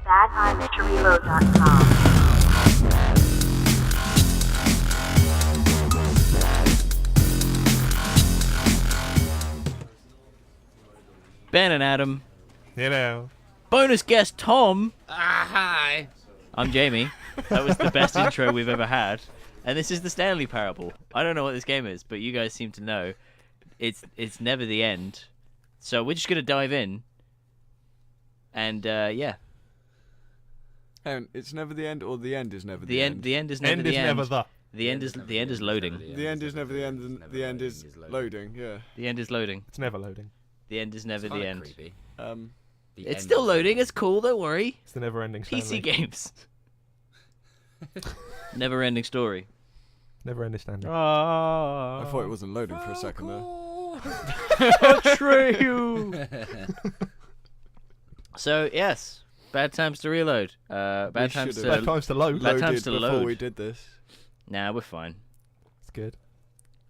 badtimestorelo.com. Ben and Adam. You know. Bonus guest Tom. Hi. I'm Jamie. That was the best intro we've ever had. And this is the Stanley Parable. I don't know what this game is, but you guys seem to know. It's never the end. So we're just going to dive in. And, yeah. And it's never the end, or the end is never the, The end. end. The end is never End the is end. never the. The end is loading. The end is never the end, and the end is loading. Yeah. The end is loading. It's never loading. The end is never the end. Creepy. It's still loading. It's cool. Don't worry. It's the never-ending PC Stanley. games. Never-ending story. Never-ending Stanley. I thought it wasn't loading for a second there. True. So yes, bad times to reload. Bad times to Bad times to load. Bad Loaded times to before load. we did this. Nah, we're fine. It's good.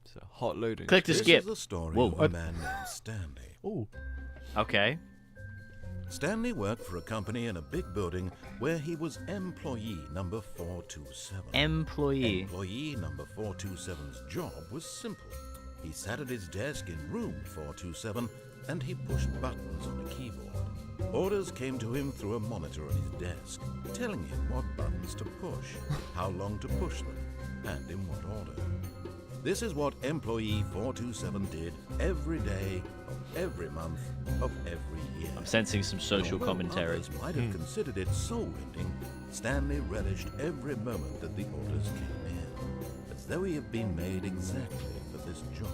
It's a hot loading. Click to experience. skip. This is the story Whoa. of a man named Stanley. Ooh. Okay. Stanley worked for a company in a big building where he was employee number 427. Employee. Employee number 427's job was simple. He sat at his desk in room 427 and he pushed buttons on a keyboard. Orders came to him through a monitor on his desk, telling him what buttons to push, how long to push them, and in what order. This is what employee 427 did every day of every month of every year. I'm sensing some social Although commentary. others might have considered it soul-rending, Stanley relished every moment that the orders came in, as though he had been made exactly for this job.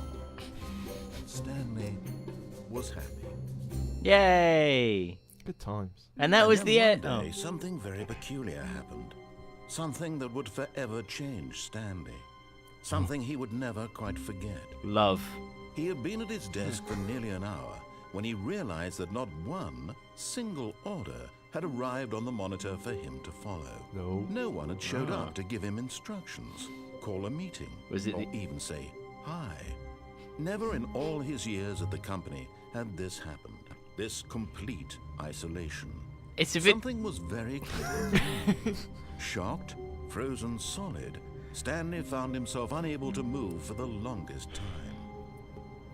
And Stanley was happy. Yay! Good times. And that was then the one end. day, something very peculiar happened. Something that would forever change Stanley. Something he would never quite forget. Love. He had been at his desk for nearly an hour when he realized that not one single order had arrived on the monitor for him to follow. No. No one had showed up to give him instructions, call a meeting, Was it or the- even say hi. Never in all his years at the company had this happened. This complete isolation. It's a bit. Something was very clear. Shocked, frozen solid, Stanley found himself unable to move for the longest time.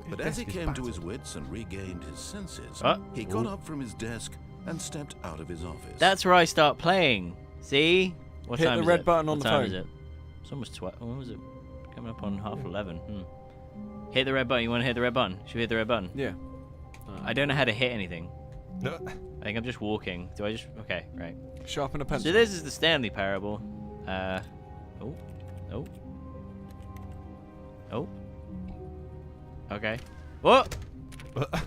But as he desk is came to his battered. wits and regained his senses, Ah. he got up from his desk and stepped out of his office. That's where I start playing. See? What Hit time the is red it? button on What the time phone. is it? It's almost 12. When was it? Coming up on 11:30. Hit the red button. You want to hit the red button? Should we hit the red button? Yeah. I don't know how to hit anything. No. I think I'm just walking. Do I just? Okay, right. Sharpen a pencil. So this is the Stanley Parable. Oh. Okay. What?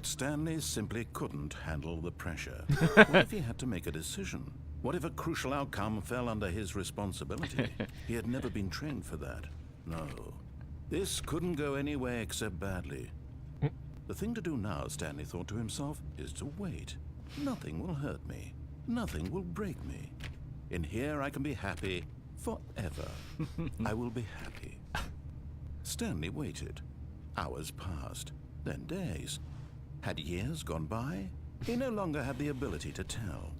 Stanley simply couldn't handle the pressure. What if he had to make a decision? What if a crucial outcome fell under his responsibility? He had never been trained for that. No. This couldn't go any way except badly. The thing to do now, Stanley thought to himself, is to wait. Nothing will hurt me. Nothing will break me. In here I can be happy forever. I will be happy. Stanley waited. Hours passed, then days. Had years gone by? He no longer had the ability to tell.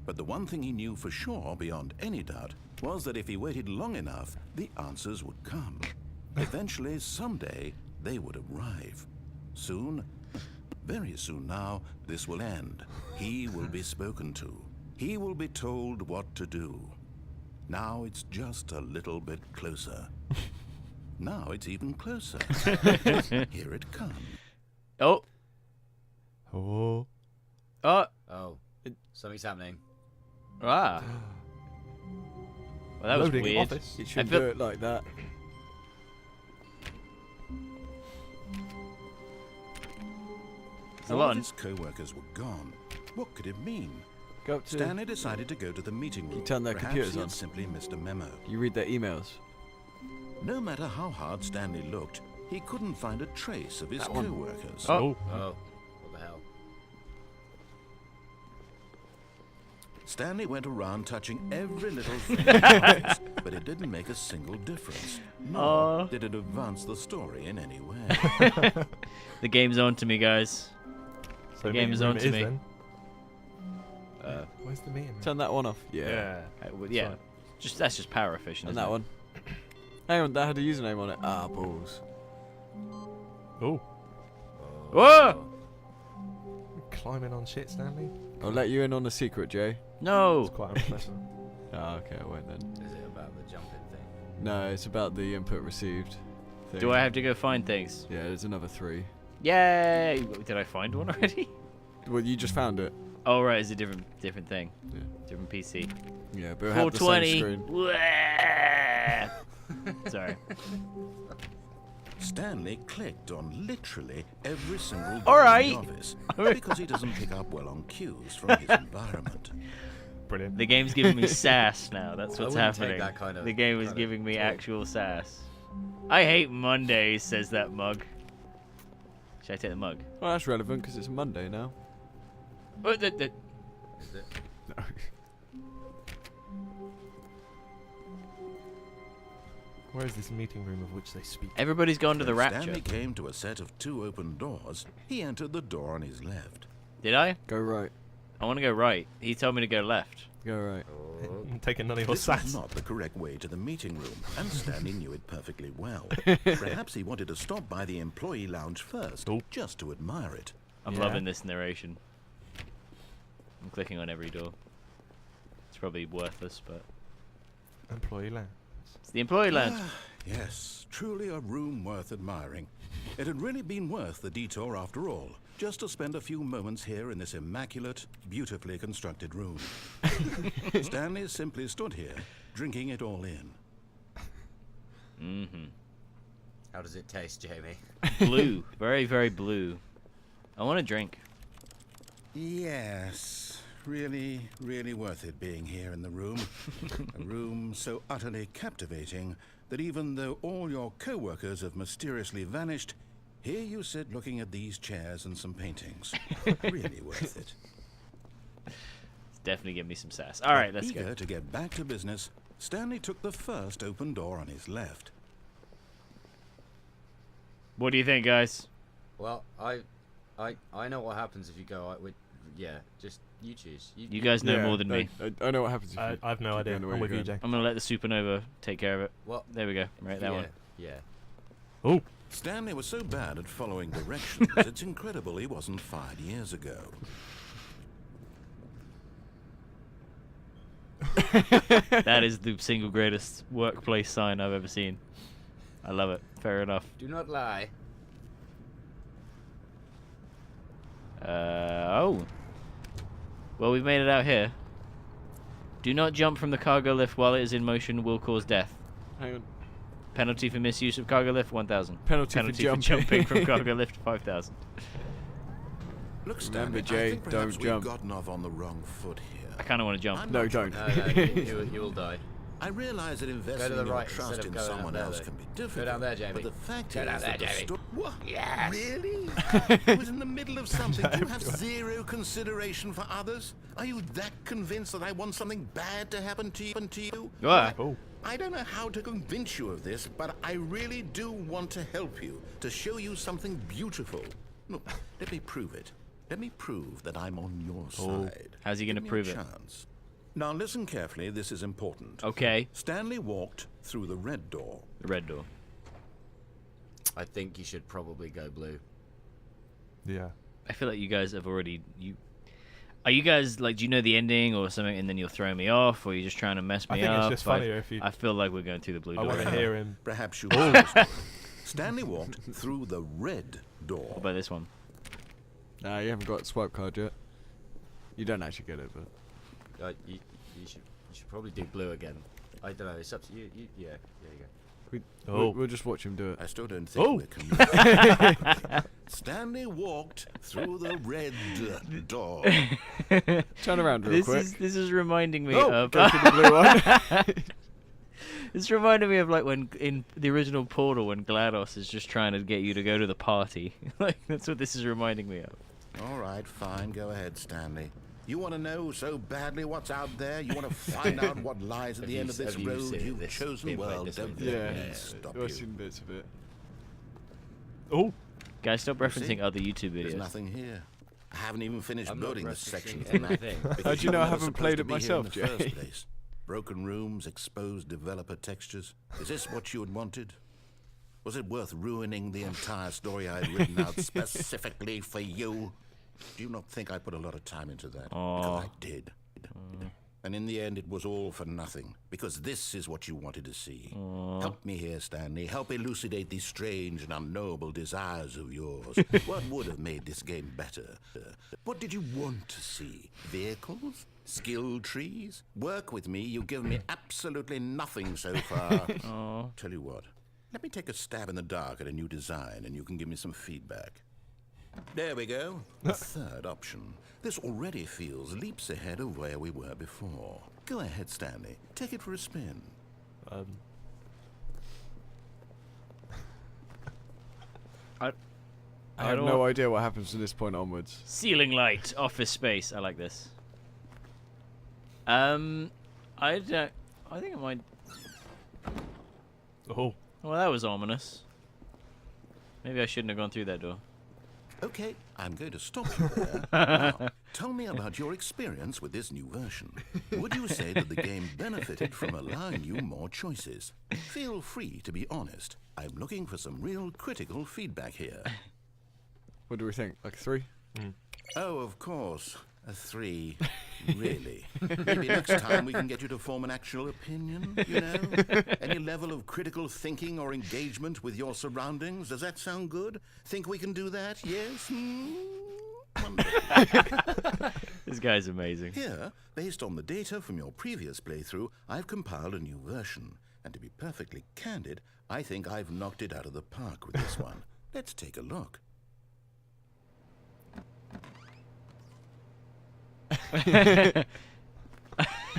But the one thing he knew for sure, beyond any doubt, was that if he waited long enough, the answers would come. Eventually, someday, they would arrive. Soon, very soon now, this will end. He will be spoken to. He will be told what to do. Now it's just a little bit closer. Now it's even closer. Here it comes. Oh. Oh. Oh. Oh, something's happening. Ah. Well, that was Loading weird. office. You should feel- do it like that. There's a All lot of on- his co-workers were gone. What could it mean? Go up to. Stanley decided to go to the meeting room. turn their Perhaps computers he had on. simply missed a memo. You read their emails. No matter how hard Stanley looked, he couldn't find a trace of his That one. co-workers. Oh. Oh, what the hell? Stanley went around touching every little thing in the office, but it didn't make a single difference. Nor did it advance the story in any way. The game's on to me, guys. So game meeting is room on it to me. then. Where's the meeting room? Turn that one off. Yeah. Yeah. That's just power efficient. And isn't that it? one. Hang on, that had a username on it. Ah, balls. Oh, Whoa! climbing on shit, Stanley. I'll let you in on a secret, Jay. It's No. quite unpleasant. Ah, okay, I won't then. Is it about the jumping thing? No, it's about the input received thing. Do I have to go find things? Yeah, there's another 3. Yay! Did I find one already? Well, you just found it. Oh right, it's a different thing. Yeah. Different PC. Yeah, but it had the same screen. 420. Sorry. Stanley clicked on literally every single All door right. in the office because he doesn't pick up well on cues from his environment. Brilliant. The game's giving me sass now. That's I what's wouldn't take happening. that kind of- The game is kind of giving me talk. actual sass. I hate Mondays, says that mug. Should I take the mug? Well, that's relevant because it's a Monday now. Oh, Is it? No. Where is this meeting room of which they speak? Everybody's gone to the When rapture. Stanley came to a set of 2 open doors. He entered the door on his left. Did I? Go right. I want to go right. He told me to go left. Go right. Oh. I'm taking none of your This was sass. not the correct way to the meeting room, and Stanley knew it perfectly well. Perhaps he wanted to stop by the employee lounge first, Oh. just to admire it. I'm Yeah. loving this narration. I'm clicking on every door. It's probably worthless, but Employee lounge. it's the employee lounge. Yes, truly a room worth admiring. It had really been worth the detour after all, just to spend a few moments here in this immaculate, beautifully constructed room. Stanley simply stood here, drinking it all in. Mm-hmm. How does it taste, Jamie? Blue. Very, very blue. I want a drink. Yes, really, really worth it being here in the room. A room so utterly captivating that even though all your co-workers have mysteriously vanished, here you sit looking at these chairs and some paintings. Really worth it. It's definitely giving me some sass. All right, let's Eager go. to get back to business, Stanley took the first open door on his left. What do you think, guys? Well, I know what happens if you go. Yeah, just you choose. You guys know Yeah, more than me. I know what happens if you I've no keep idea. going the way I'm with you're you, going. Jay. I'm gonna let the supernova take care of it. Well, There we go. Right, that yeah, one. Yeah. Oh, Stanley was so bad at following directions, it's incredible he wasn't fired years ago. That is the single greatest workplace sign I've ever seen. I love it. Fair enough. Do not lie. Oh. Well, we've made it out here. Do not jump from the cargo lift while it is in motion. Will cause death. Hang on. Penalty for misuse of cargo lift, 1,000. Penalty for for jumping. jumping from cargo lift, 5,000. Look, Remember, Stanley, Jay, I think perhaps don't jump. we've gotten off on the wrong foot here. I kind of want to jump. I'm No, not don't. trying No, you will die. I realize that Go investing to the your right trust instead of in going someone up there, else though. can be difficult. down there, Jamie. But the fact Go is down there, that the Jamie. What? Yes. Really? I was in the middle of something. Do you have zero consideration for others? Are you that convinced that I want something bad to happen to you? What? oh. I don't know how to convince you of this, but I really do want to help you, to show you something beautiful. Look, let me prove it. Let me prove that I'm on your side. How's he gonna Give me prove a it? chance. Now listen carefully, this is important. Okay. Stanley walked through the red door. The red door. I think you should probably go blue. Yeah. I feel like you guys have already... Are you guys, like, do you know the ending or something and then you'll throw me off? Or are you just trying to mess me I think up? it's just funnier if you. I feel like we're going through the blue I door. want to hear him. Perhaps you Oh. Stanley walked through the red door. What about this one? Nah, you haven't got a swipe card yet. You don't actually get it, but You should probably do blue again. I don't know. It's up to you. Yeah. There you go. we'll just watch him do it. I still don't think Oh. we're communicating. Stanley walked through the red door. Turn around real quick. This is reminding me Oh, of... go for the blue one. It's reminding me of like when in the original Portal when GLaDOS is just trying to get you to go to the party. Like that's what this is reminding me of. All right, fine. Go ahead, Stanley. You want to know so badly what's out there? You want to find out what lies at the end of this road you've chosen? Well, don't Yeah, let me stop I've you. seen bits of it. Oh, Guys, stop You referencing see? other YouTube There's videos. nothing here. I haven't even finished I'm not building this referencing section of the map. anything. because How'd you know I were haven't supposed played to it be here in myself, the Jay? first place. Broken rooms, exposed developer textures. Is this what you had wanted? Was it worth ruining the entire story I had written out specifically for you? Do you not think I put a lot of time into that? Because I did. And in the end, it was all for nothing, because this is what you wanted to see. Help me here, Stanley. Help elucidate these strange and unknowable desires of yours. What would have made this game better? What did you want to see? Vehicles? Skill trees? Work with me. You've given me absolutely nothing so far. Tell you what, let me take a stab in the dark at a new design, and you can give me some feedback. There we go. The third option. This already feels leaps ahead of where we were before. Go ahead, Stanley. Take it for a spin. I I have don't no want- idea what happens from this point onwards. Ceiling light, office space. I like this. I don't. I think it might. Oh, Well, that was ominous. Maybe I shouldn't have gone through that door. Okay, I'm going to stop you there. Now, tell me about your experience with this new version. Would you say that the game benefited from allowing you more choices? Feel free to be honest. I'm looking for some real critical feedback here. What do we think? Like 3? Oh, of course. A 3. Really? Maybe next time we can get you to form an actual opinion, you know? Any level of critical thinking or engagement with your surroundings. Does that sound good? Think we can do that? Yes? Wonderful. This guy's amazing. Here, based on the data from your previous playthrough, I've compiled a new version. And to be perfectly candid, I think I've knocked it out of the park with this one. Let's take a look.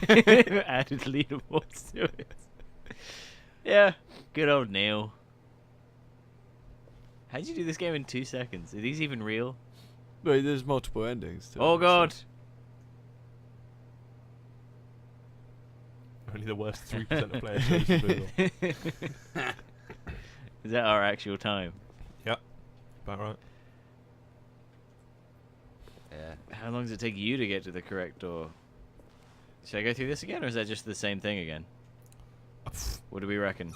Added leaderboards to it. Yeah, good old Neil. How'd you do this game in 2 seconds? Are these even real? Wait, there's multiple endings to Oh it, god! only the worst 3% of players chose to move on. Is that our actual time? Yep, about right. Yeah. How long does it take you to get to the correct door? Should I go through this again, or is that just the same thing again? What do we reckon?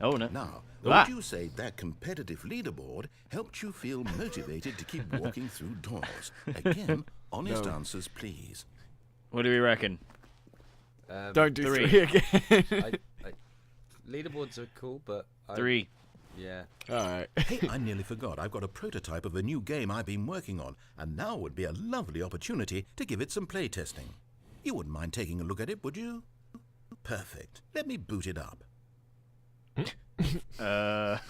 Oh no. Now, Ah. would you say that competitive leaderboard helped you feel motivated to keep walking through doors? Again, honest No. answers, please. What do we reckon? Don't do 3. 3 again. Leaderboards are cool, but 3. Yeah. Alright. Hey, I nearly forgot. I've got a prototype of a new game I've been working on, and now would be a lovely opportunity to give it some playtesting. You wouldn't mind taking a look at it, would you? Perfect. Let me boot it up. Ah!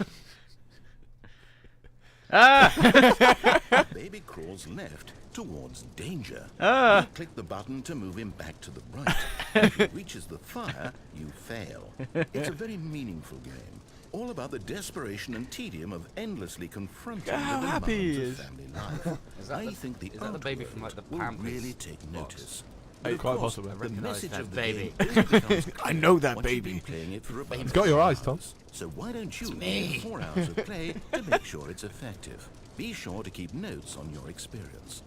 Baby crawls left towards danger. Ah! You click the button to move him back to the right. If he reaches the fire, you fail. It's a very meaningful game. All about the desperation and tedium of endlessly confronting How the happy demands he of is. family life. Is that I the- think the is that the baby from, like, the will Pampers really take box? notice. Hey, Of quite course, possibly. The recognise message that of the baby. game only becomes I know that once you've been baby. playing it for about He's got your eyes, 4 Tom. hours. So why don't you give 4 hours of play to make sure it's effective? Be sure to keep notes on your experience.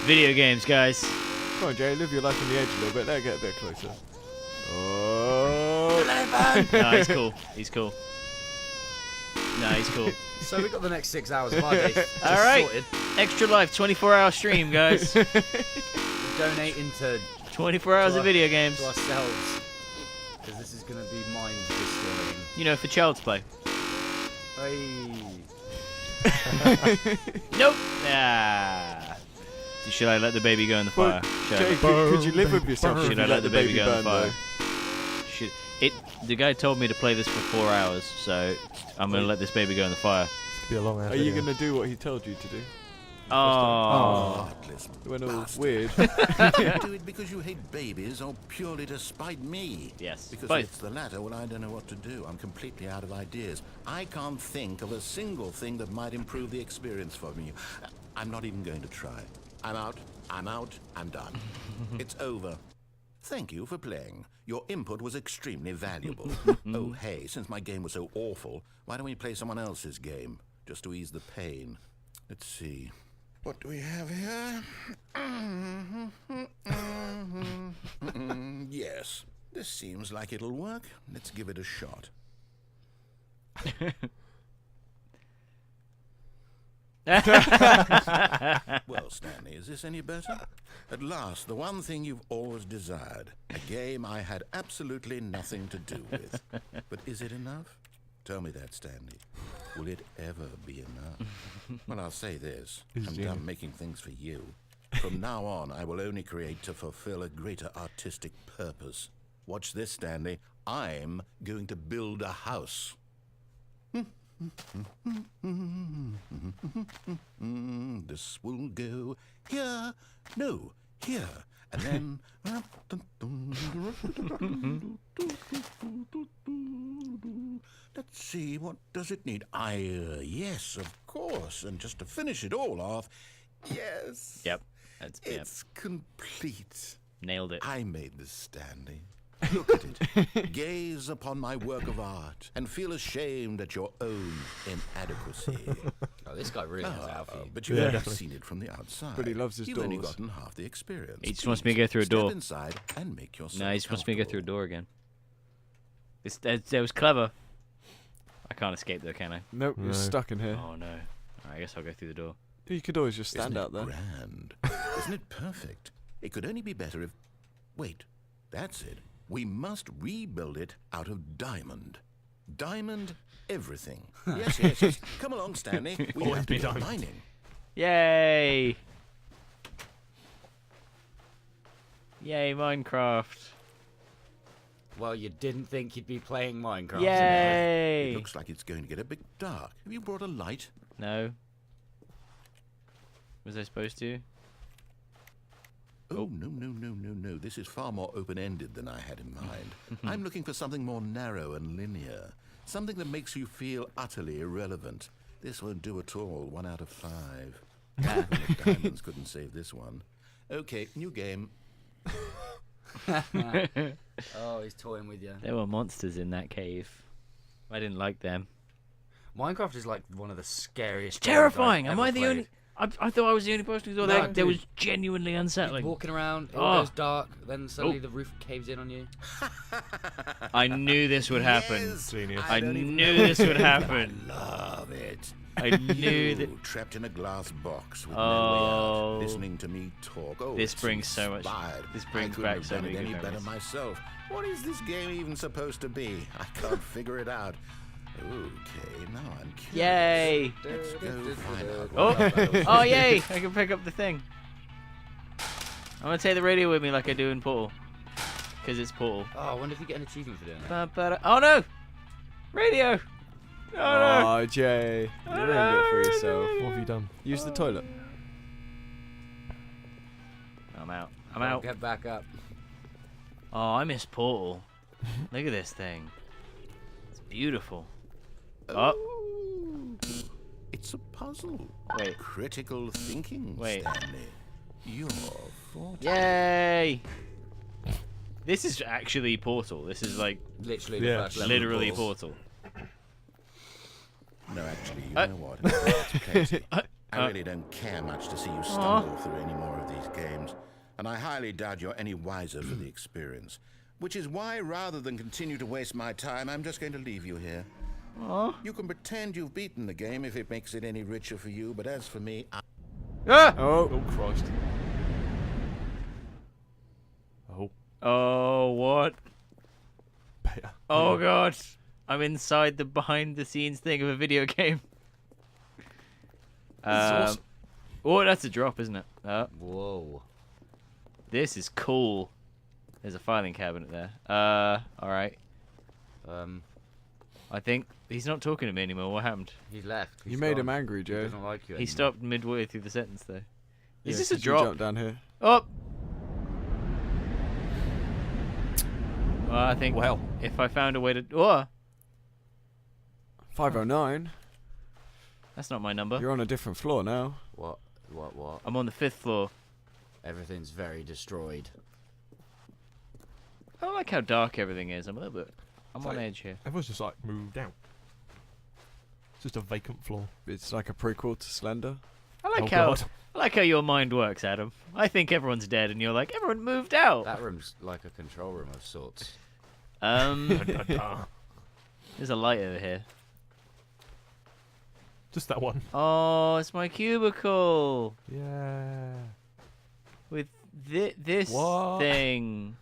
Video games, guys. Come on, Jay, live your life on the edge a little bit. Let it get a bit closer. Oh. No, he's cool. He's cool. No, he's cool. So we got the next 6 hours of our day. just All right. Sorted. Extra Life, 24-hour stream, guys. We're donating to 24 hours To of our- video games. to ourselves because this is going to be mind destroying. You know, for child's play. Hey. Nope. Ah. Should I let the baby go in the fire? But, Should Jay, I could you live with yourself? if Should you I let the baby go in the burn, fire? though? Should it? The guy told me to play this for 4 hours, so I'm gonna let this baby go in the fire. This could be a long ass Are you video. going to do what he told you to do? Oh. Heartless It went all bastard. weird. Do it because you hate babies or purely to spite me? Yes, Because both. if it's the latter, well, I don't know what to do. I'm completely out of ideas. I can't think of a single thing that might improve the experience for me. I'm not even going to try. I'm out. I'm out. I'm done. It's over. Thank you for playing. Your input was extremely valuable. Oh, hey, since my game was so awful, why don't we play someone else's game? Just to ease the pain. Let's see. What do we have here? Yes, this seems like it'll work. Let's give it a shot. Well, Stanley, is this any better? At last, the one thing you've always desired. A game I had absolutely nothing to do with. But is it enough? Tell me that, Stanley. Will it ever be enough? Well, I'll say this. I'm done making things for you. From now on, I will only create to fulfill a greater artistic purpose. Watch this, Stanley. I'm going to build a house. This will go here, no, here, and then. Let's see, what does it need? Yes, of course, and just to finish it all off, yes. Yep. It's complete. Nailed it. I made this, Stanley. Look at it. Gaze upon my work of art and feel ashamed at your own inadequacy. Oh, this guy really has Alfie. But you've only seen it from the outside. But he loves his You've only doors. gotten half the experience. He just wants me to go through a door. Step inside and make yourself No, he just wants me to go through a comfortable. door again. That was clever. I can't escape though, can I? Nope, No. you're stuck in here. Oh no. Alright, I guess I'll go through the door. You could always just stand Isn't out it there. grand? Isn't it perfect? It could only be better if... Wait, that's it. We must rebuild it out of diamond. Diamond everything. Yes, yes, yes. Come along, Stanley. We Always have to be go diamond. mining. Yay! Yay, Minecraft. Well, you didn't think you'd be playing Minecraft. Yay! It looks like it's going to get a bit dark. Have you brought a light? No. Was I supposed to? Oh, no. This is far more open-ended than I had in mind. I'm looking for something more narrow and linear. Something that makes you feel utterly irrelevant. This won't do at all. 1 out of 5. Even the diamonds couldn't save this one. Okay, new game. Oh, he's toying with you. There were monsters in that cave. I didn't like them. Minecraft is like one of the scariest. Terrifying! games I've Am I ever the played. only... I thought I was the only person who thought No, that was genuinely unsettling. Walking around, it Oh. all goes dark, then suddenly Oh. the roof caves in on you. I knew this would happen. Yes, Genius. I don't even knew know this it, would but happen. I love it. I knew that... You, trapped in a glass box with Oh. no way out, listening to me talk. Oh, This it's brings so much- inspired. this brings I couldn't back have so done many it any good better memories. myself. What is this game even supposed to be? I can't figure it out. Okay, now I'm curious. Yay! Let's go find out. Oh! what that Oh, is. yay! I can pick up the thing. I'm gonna take the radio with me like I do in Portal. Because it's Portal. Oh, I wonder if you get an achievement for doing that. Oh no! Radio! Oh no! Oh, Jay. You ruined it for yourself. What have you done? Use the toilet. I'm out. I'm out. Get back up. Oh, I miss Portal. Look at this thing. It's beautiful. Oh. It's a puzzle. Wait. Critical thinking, Wait. Stanley. You're 40. Yay! This is actually Portal. This is like Literally Yeah. the first level. literally of Portal. No, actually, you Uh, know what? That's plenty. I uh, really don't care much to see you stumble through any more of these games, and I highly doubt you're any wiser for the experience. Which is why, rather than continue to waste my time, I'm just going to leave you here. You can pretend you've beaten the game if it makes it any richer for you, but as for me, Ah! Oh. Oh Christ. Oh, Oh, what? better. Oh god. I'm inside the behind the scenes thing of a video game. awesome. Oh, that's a drop, isn't it? Whoa. This is cool. There's a filing cabinet there. Alright. I think he's not talking to me anymore. What happened? He's left. You He's made gone. him angry, He Joe. doesn't like you He anymore. stopped midway through the sentence, though. Is Yeah, this a 'cause you drop? jumped down here. Oh! Well, I think Well. if I found a way to... Oh! 509. That's not my number. You're on a different floor now. What? I'm on the 5th floor. Everything's very destroyed. I don't like how dark everything is. I'm a little bit. I'm It's on like- edge here. Everyone's just like moved out. It's just a vacant floor. It's like a prequel to Slender. I like Oh, how God. I like how your mind works, Adam. I think everyone's dead, and you're like, everyone moved out. That room's like a control room of sorts. There's a light over here. Just that one. Oh, it's my cubicle Yeah. with this What? thing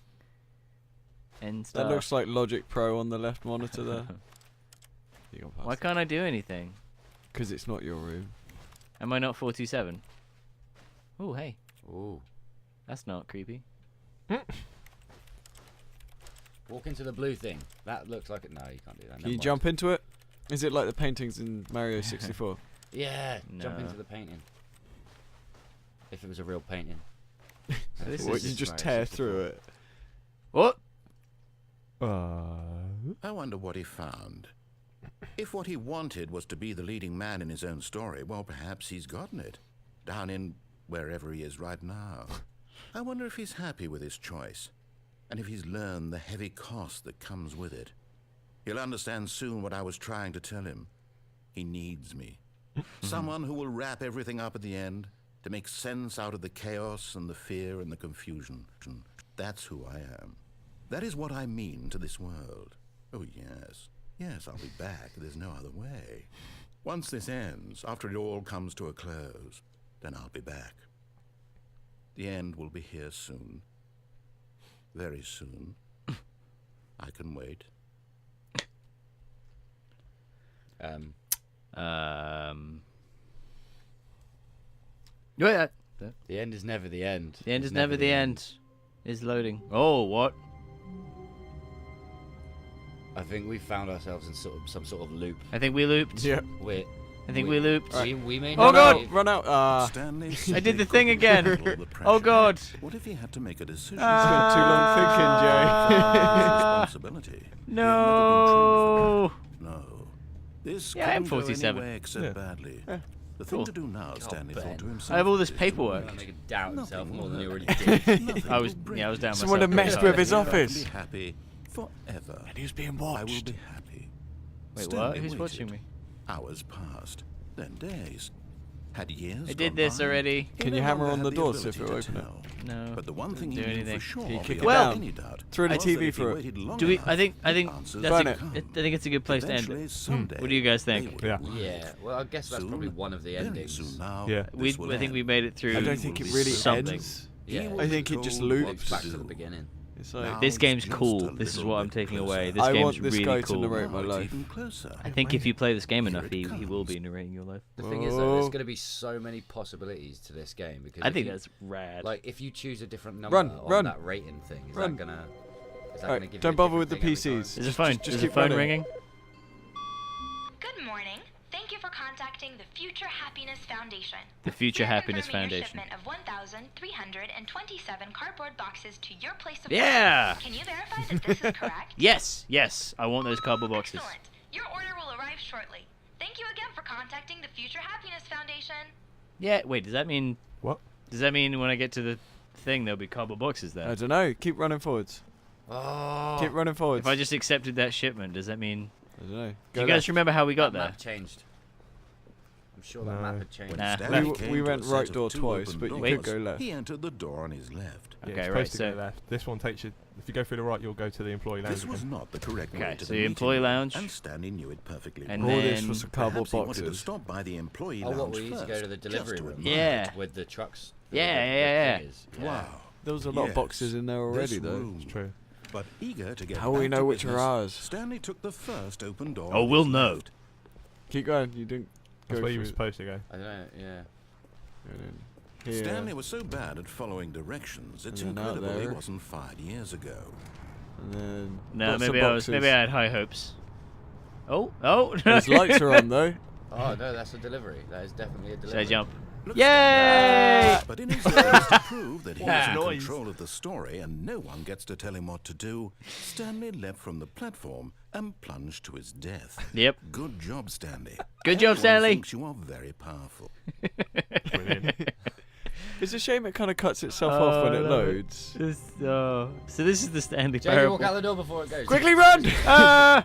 and That stuff. looks like Logic Pro on the left monitor there. Why can't I do anything? Because it's not your room. Am I not 427? Oh, hey, Ooh. that's not creepy. Walk into the blue thing. That looks like it. No, you can't do that. Can you jump into it? Is it like the paintings in Mario 64? Yeah. Jump No. into the painting. If it was a real painting. This What, is you just Mario tear 64. through it? What? I wonder what he found. If what he wanted was to be the leading man in his own story, well, perhaps he's gotten it. Down in wherever he is right now. I wonder if he's happy with his choice, and if he's learned the heavy cost that comes with it. He'll understand soon what I was trying to tell him. He needs me. Someone who will wrap everything up at the end, to make sense out of the chaos and the fear and the confusion. That's who I am. That is what I mean to this world. Oh, yes. Yes, I'll be back. There's no other way. Once this ends, after it all comes to a close, then I'll be back. The end will be here soon. Very soon. I can wait. Yeah, The end is never the end. the end It's is never the end. Is loading. Oh, what? I think we found ourselves in some sort of loop. I think we looped. Yeah. We I think we looped. we may Oh, not God! be- Run out! Stanley I simply did the thing couldn't again. handle the Oh, pressure. God. What if he had to make a decision? Spent too long thinking, Jay. Responsibility. No. No. This Yeah, I am couldn't go 47. anywhere except Yeah. badly. The thing Cool. to do now, Stanley Ben. thought to himself. I have all this is to paperwork. wait. Make it doubt himself Nothing more than he will already happen. did. Nothing I was will yeah, I was down Someone myself. had messed pretty with hard. his Here I can office. Be happy forever. And he was being I will watched. be happy. Wait, Stanley what? Who's waited. watching me? Hours passed, then days. Had years I did gone this by? already. He Can no you hammer longer on had the door to see if ability it'll to open it? tell. No. But the one thing he Didn't do knew anything. for sure, Can you kick beyond it Well- any doubt, Throw the was that TV if he for it. waited long Do we? enough, I think the answers that's Burn a, it. I think it's a good place to end eventually it. someday What do you guys they think? would Yeah. agree. Yeah, well, I guess that's Soon, probably one of the very endings. soon now, Yeah. this will I think we end. made it through. I don't think it really something. ends. Yeah, will I think it just control what loops. to back to do. the beginning. It's Now like This game's just cool. a This is little what I'm bit taking closer. away. This I game's want this really guy to cool. narrate my Now it's life. even closer. I think if you play this game Here enough, it he will comes. be narrating your life. The thing is, though, there's Whoa. going to be so many possibilities to this game because I if think you, that's rad. like if you choose a different number Run, on run. that rating thing, is Run. that gonna Alright, give you don't a bother different with the thing every time? PCs. Is the phone? just Is the keep phone running. ringing? Good morning. Thank you for contacting the Future Happiness Foundation. The Future We are Happiness confirming Foundation. Your shipment of 1,327 cardboard boxes to your place of Yeah. work. Can you verify that this is correct? Yes, yes. I want those cardboard boxes. Excellent. Your order will arrive shortly. Thank you again for contacting the Future Happiness Foundation. Yeah. Wait. Does that mean? What? Does that mean when I get to the thing there'll be cardboard boxes there? I don't know. Keep running forwards. Oh, Keep running forwards. If I just accepted that shipment, does that mean? I don't know. Do Go you guys left. remember how we got that there? map changed. I'm sure that No. map had changed. Nah. Stanley Left. came We to went a set right of door two twice, open but you doors. could go left. He entered the door on his left. Yeah, Okay, it's right, supposed to go so- left. This one takes you. If you go through the right, you'll go to the employee lounge This was again. not the correct Okay, way to so the the employee meeting room, lounge. and Stanley knew it perfectly And well. All this then- was the cardboard Perhaps he wanted to boxes. stop by the employee Oh, lounge what? We used to go first, to the just delivery to room. admire. Yeah. With the trucks. Yeah. figures. Wow. There was a lot of Yes, boxes in there already, this though. room. It's true. But eager to get How will we back to know which are business, ours? Stanley took the first open door. Oh, on we'll his know. left. Keep going. You didn't That's go where you for were it. supposed to go. I don't know. Yeah. Go in here. Stanley was so bad at following directions, it's And then out incredible he there. wasn't fired years ago. And then No, lots of maybe I boxes. had high hopes. Oh. Those lights are on though. Oh no, that's a delivery. That is definitely a Should delivery. I jump? Look, Yay! Stanley. But in his efforts to prove that he was in Noise. control of the story and no one gets to tell him what to do, Stanley leapt from the platform and plunged to his death. Yep. Good job, Stanley. Good job, Everyone Stanley. thinks you are very powerful. Brilliant. It's a shame it kind of cuts itself off when I it love it. loads. So this is the Stanley Jamie, Parable. walk out the door before it goes. Quickly run! Ah!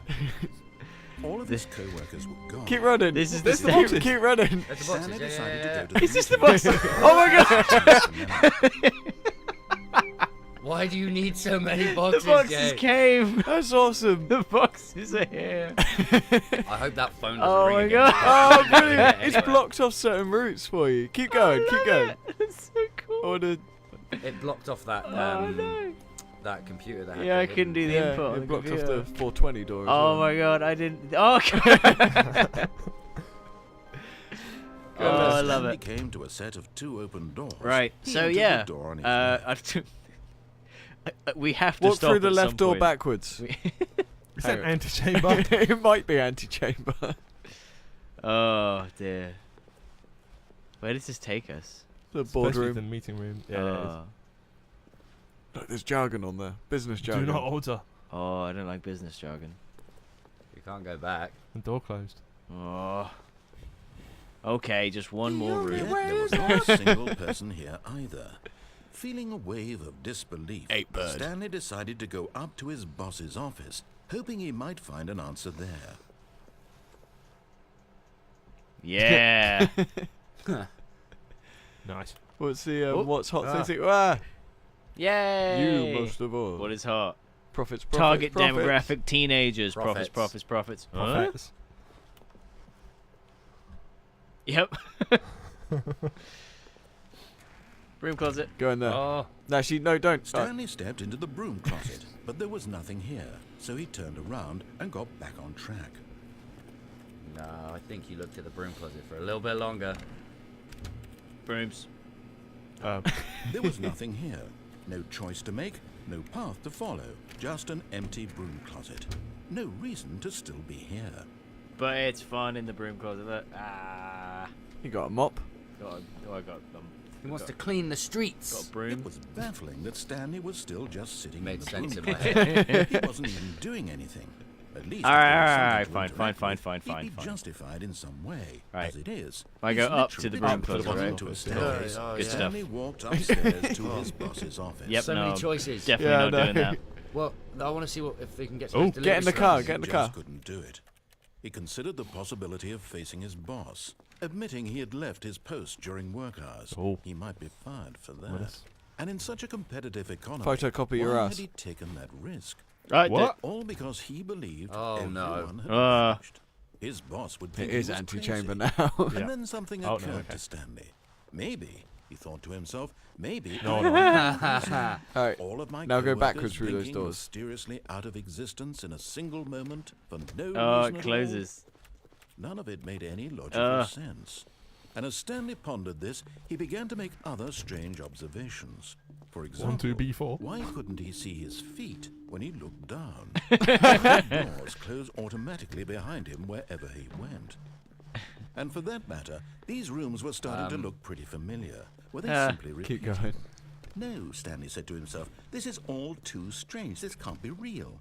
All of his co-workers were gone. Keep running. This is There's the keep, boxes. keep running. There's the Stanley boxes. decided Yeah. to go to Is this the museum. box? Oh my god! Why do you need so many The boxes, boxes Jay? came. That's awesome. The boxes are here. I hope that phone doesn't Oh ring my again. god! Oh, brilliant. Yeah, It's anyway. blocked off certain routes for you. Keep going, keep going. That's so cool. I wanna, It blocked off that Oh no! that computer that had Yeah, the I couldn't do the yeah, input. on it the blocked off computer. the 420 door as Oh well. my god! I didn't. Oh god! Oh, I love Stanley it. came to a set of 2 open doors. Right. He So entered yeah, the door on his we have to Walk stop through the at left some door point. backwards. Is that Hang on. antechamber? It might be antechamber. Oh dear. Where does this take us? The Especially the boardroom. meeting room. Yeah, it is. Oh. Look, there's jargon on there. Business Do jargon. not order. Oh, I don't like business jargon. You can't go back. The door closed. Oh. Okay, just one more Yet room. there was not a single person here either. Feeling a wave of disbelief, Eight bird. Stanley decided to go up to his boss's office, hoping he might find an answer there. Yeah. Nice. What's the Oh. what's hot Ah. thing? Ah, Yay. you most of all. What is hot? Profits, Target profits. demographic teenagers. Profits, Profits. profits. Huh? Profits. Yep. Broom closet. Go in there. Oh. No, actually, no, don't. Stanley stepped into the broom closet, but there was nothing here, so he turned around and got back on track. No, I think you looked at the broom closet for a little bit longer. Brooms. There was nothing here. No choice to make, no path to follow, just an empty broom closet. No reason to still be here. But it's fun in the broom closet. Look. Ah. You got a mop. I got He wants to clean the streets. got a broom. It was baffling that Stanley was still just sitting Made in the sense broom in my closet. He wasn't even doing anything. At least, if Alright, there was alright, something to fine, interact fine, with, fine, he'd be fine. justified in some way. Right. As it is, I go he's up to the literally broom up closet, to right? to a Good staircase. stuff. Stanley walked upstairs to his boss's office. Yep, So no, many I'm choices. Definitely Yeah, not no. doing that. Well, I want to see what if they can get Oh, some get in the delivery car, service. get in the He car. just couldn't do it. He considered the possibility of facing his boss, admitting he had left his post during work hours. Oh. He might be fired for that. Nice. And in such a competitive economy, Photocopy your why ass. had he taken that risk? Right. What? All because he believed Oh, no. everyone had Ah. vanished. His boss would It think is he was antechamber crazy. now. And Yeah. then something Oh, no, occurred okay. to Stanley. Maybe, he thought to himself, maybe No, I no. am Alright, all of my now go coworkers backwards through those blinking doors. mysteriously out of existence in a single moment for no Oh, reason it at closes. all. None of it made any logical sense. And as Stanley pondered this, he began to make other strange observations. For example, 1, 2, B4. why couldn't he see his feet when he looked down? Doors closed automatically behind him wherever he went. And for that matter, these rooms were starting to look pretty familiar. Were they simply Keep repeated? going. No, Stanley said to himself, this is all too strange. This can't be real.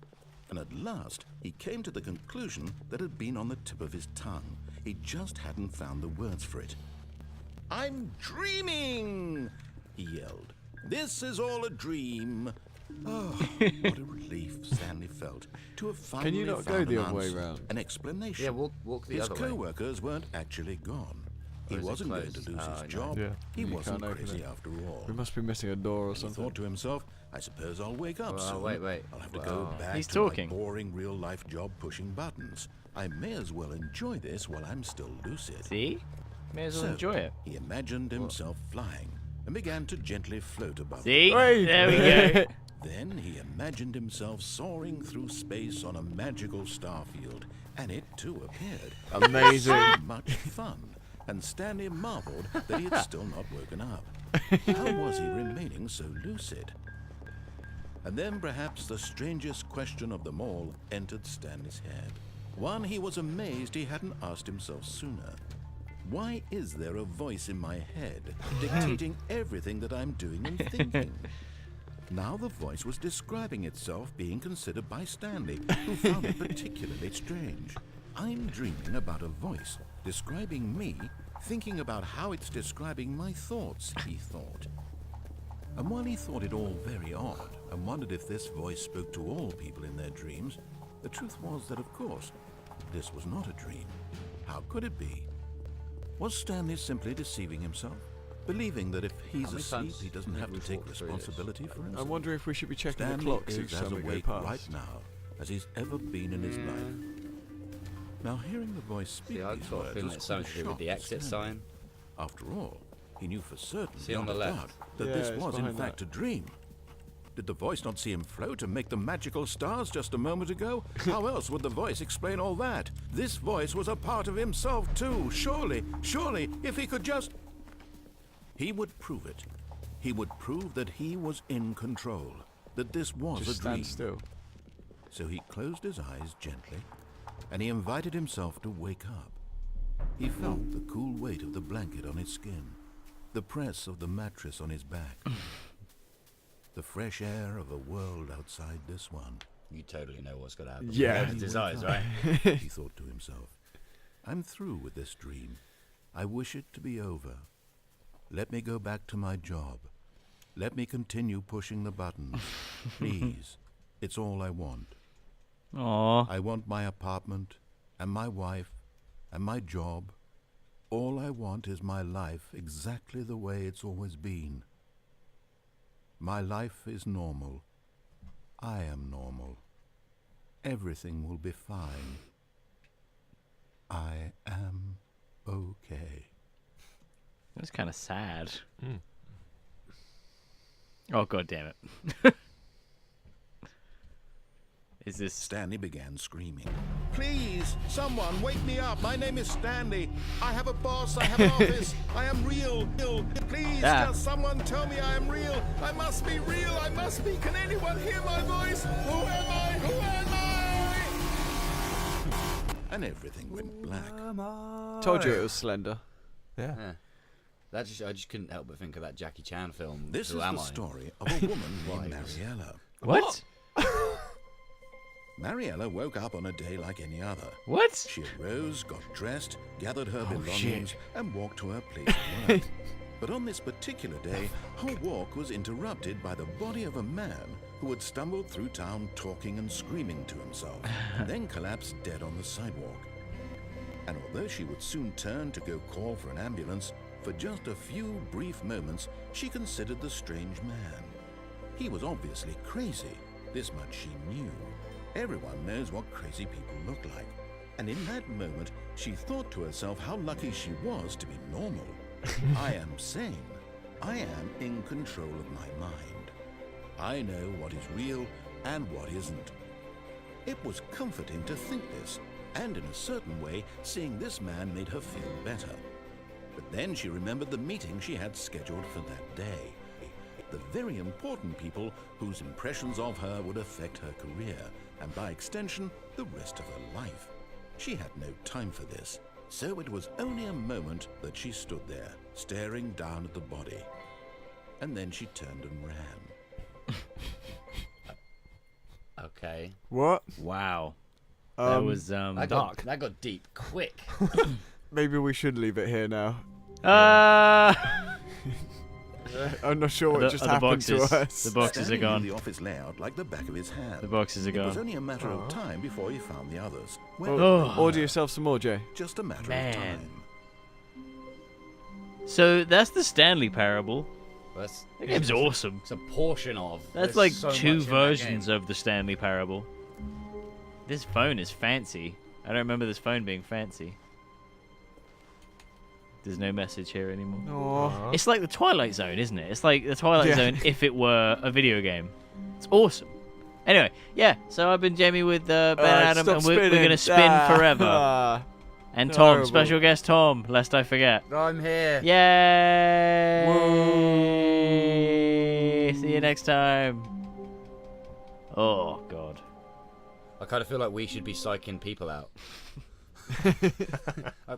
And at last, he came to the conclusion that had been on the tip of his tongue. He just hadn't found the words for it. I'm dreaming, he yelled. This is all a dream. Oh, what a relief Stanley felt to have finally not go found the an other way answer, round? an explanation. Yeah, walk the His other way. co-workers weren't actually gone. He Or is it wasn't going to closed? lose Oh, his no. job. Yeah. He You wasn't can't open crazy it. after all. We must be missing a door or And he something. thought to himself, I suppose I'll wake up Oh, soon. wait. I'll have to go Wow. back He's to talking. my boring real-life job pushing buttons. I may as well enjoy this while I'm still lucid. See? May as well So, enjoy it. He imagined himself flying and began to gently float above. See? Wait. There we go. Then he imagined himself soaring through space on a magical starfield, and it too appeared. Amazing. So much fun, and Stanley marveled that he had still not woken up. How was he remaining so lucid? And then perhaps the strangest question of them all entered Stanley's head. One he was amazed he hadn't asked himself sooner. Why is there a voice in my head dictating everything that I'm doing and thinking? Now the voice was describing itself being considered by Stanley, who found it particularly strange. I'm dreaming about a voice describing me thinking about how it's describing my thoughts, he thought. And while he thought it all very odd and wondered if this voice spoke to all people in their dreams, the truth was that, of course, this was not a dream. How could it be? Was Stanley simply deceiving himself? Believing that if he's many asleep, times he doesn't have have we to take talked through this? responsibility for I himself? wonder if we should be checking Stanley the clocks is each as time we go awake past. right now as he's ever been in his life. Now, hearing the voice speak See, I these sort of words feel was like quite something a to do with shock the to exit Stanley. sign. After all, he knew for certain, See on beyond the a left? doubt, that Yeah, this it's was in behind fact that. a dream. Did the voice not see him float and make the magical stars just a moment ago? How else would the voice explain all that? This voice was a part of himself too. Surely, if he could just... He would prove it. He would prove that he was in control, that this was Just a dream. stand still. So he closed his eyes gently, and he invited himself to wake up. He felt the cool weight of the blanket on his skin, the press of the mattress on his back, the fresh air of a world outside this one. You totally know what's going to happen. Yeah. You know the desires, right? He thought to himself, I'm through with this dream. I wish it to be over. Let me go back to my job. Let me continue pushing the buttons. Please. It's all I want. Aww. I want my apartment, and my wife, and my job. All I want is my life exactly the way it's always been. My life is normal. I am normal. Everything will be fine. I am okay. That's kind of sad. Mm. Oh, god damn it. Is this... Stanley began screaming. Please, someone, wake me up. My name is Stanley. I have a boss. I have an office. I am real. Please, just someone tell me I am real. I must be real. I must be. Can anyone hear my voice? Who am I? Who am I? And everything went black. Told you it was Slender. Yeah. Yeah. I just couldn't help but think of that Jackie Chan film. This Who is Am the I? story of a woman named Wives. Mariella. What? Mariella woke up on a day like any other. What? She arose, got dressed, gathered her Oh, belongings, shit. and walked to her place of work. But on this particular day, her walk was interrupted by the body of a man who had stumbled through town talking and screaming to himself, and then collapsed dead on the sidewalk. And although she would soon turn to go call for an ambulance, for just a few brief moments, she considered the strange man. He was obviously crazy. This much she knew. Everyone knows what crazy people look like. And in that moment, she thought to herself how lucky she was to be normal. I am sane. I am in control of my mind. I know what is real and what isn't. It was comforting to think this, and in a certain way, seeing this man made her feel better. But then she remembered the meeting she had scheduled for that day. The very important people whose impressions of her would affect her career, and by extension, the rest of her life. She had no time for this, so it was only a moment that she stood there, staring down at the body. And then she turned and ran. Okay. What? Wow. That was, That got deep quick. Maybe we should leave it here now. I'm not sure what The- just the happened boxes. to us. The boxes are Stanley knew gone. the office layout like the back of his hand. The boxes are It was gone. only a matter of time before he found the others. Well, Oh, order yourself some more, Jay. just a matter Man. of time. So that's the Stanley Parable. That's, That game's awesome. it's a portion of. That's There's like so two much in that versions game. of the Stanley Parable. This phone is fancy. I don't remember this phone being fancy. There's no message here anymore. Oh, It's like the Twilight Zone, isn't it? It's like the Twilight Yeah. Zone if it were a video game. It's awesome. Anyway, yeah, so I've been Jamie with Ben and Adam, and we're going to spin forever. And Tom, horrible. special guest Tom, lest I forget. I'm here. Yay! See you next time. Oh, God. I kind of feel like we should be psyching people out.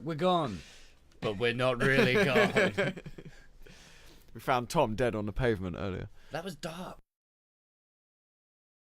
We're gone. But we're not really gone. We found Tom dead on the pavement earlier. That was dark.